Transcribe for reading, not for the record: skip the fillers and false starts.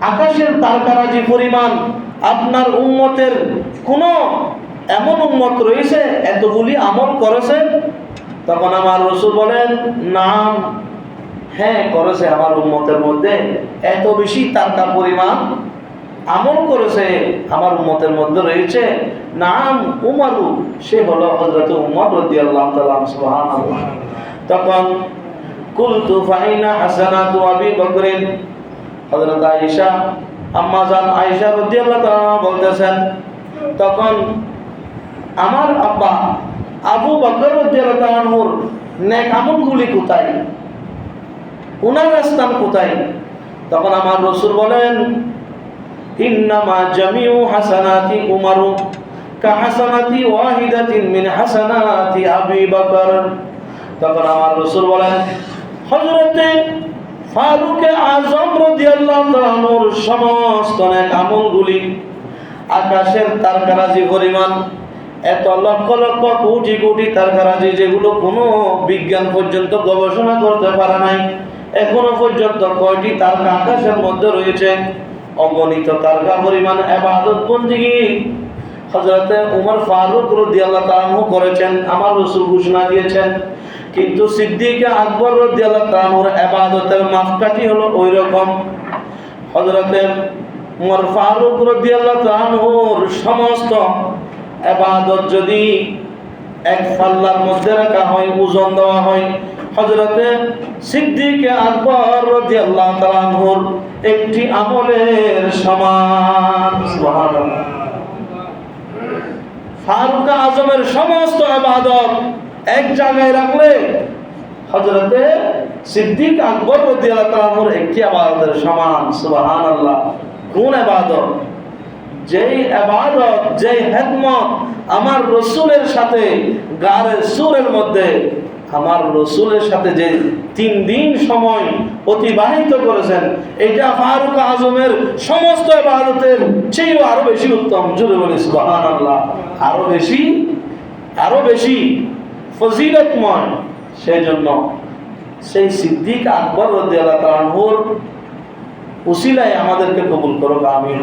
আকাশের তারকারাজি পরিমাণ আপনার উম্মতের কোন এমন উম্মত রয়েছে এতগুলি আমল করেছে? তখন আমার রাসূল বলেন, নাম, হ্যাঁ করেছে। আমার উম্মতের মধ্যে এত বেশি তারকা পরিমাণ আমল করেছে আমার উম্মতের মধ্যে রয়েছে, নাম উমরু, সে হলো হযরত উমর রাদিয়াল্লাহু তাআলা। সুবহানাল্লাহ। তখন কুলতু ফাইনা হাসানাতু আবি বকর, হযরত আয়েশা, আম্মা জান আয়েশা রাদিয়াল্লাহু তাআলা বলতেছেন, তখন আমার আব্বা আবু বকর রাদিয়াল্লাহু তাআলার নেক আমলগুলি কোথায়, উনার স্থান কোথায়? তখন আমার রাসূল বলেন, ইন্নামা জামিউ হাসানাতি উমারু কাহাসানাতি ওয়াহিদাতিন মিন হাসানাতি আবি বকর। তখন আমার রাসূল বলেন, হযরতে ফারুক আযম রাদিয়াল্লাহু তাআলার সমস্ত নেক আমলগুলি আকাশের তারকারাজি পরিমাণ, এত লক্ষ লক্ষ কোটি কোটি তারকারাজি যেগুলো কোনো বিজ্ঞান পর্যন্ত গবেষণা করতে পারে নাই, এখনো পর্যন্ত কয়টি তারকা আকাশের মধ্যে রয়েছে, অগণিত তারকা পরিমাণ ইবাদত বন্দেগী হযরতে উমর ফারুক রাদিয়াল্লাহু তাআলা করেছেন, আমার রাসূল ঘোষণা দিয়েছেন। কিন্তু সিদ্দিক আকবর রাদিয়াল্লাহু তাআলার ইবাদতের মাপকাঠি হলো ওই রকম। হযরতে উমর ফারুক রাদিয়াল্লাহু তাআলার সমস্ত ইবাদত যদি এক পাল্লার মধ্যে রাখা হয়, ওজন দেওয়া হয়, হযরতে সিদ্দিক আকবর রাদিয়াল্লাহু তাআলার একটি আমলের সমান। সুবহানাল্লাহ। ফারুক আজমের সমস্ত ইবাদত এক জায়গায় রাখলে হযরতে সিদ্দিক আকবর রাদিয়াল্লাহু তাআলার একটি ইবাদতের সমান। সুবহানাল্লাহ। কোন ইবাদত? যেই ইবাদত, যেই হিকমত আমার রাসূলের সাথে গারে সূরের মধ্যে আমার রাসূলের সাথে যে 3 দিন সময় অতিবাহিত করেছেন, এটা ফারুক আজমের সমস্ত ইবাদতের চেয়েও আরো বেশি উত্তম। জোরে বলি সুবহানাল্লাহ। আরো বেশি ফজিলতময়। সেজন্য সেই সিদ্দিক আকবর রাদিয়াল্লাহু তাআলার উসিলায় আমাদেরকে কবুল করো। আমিন।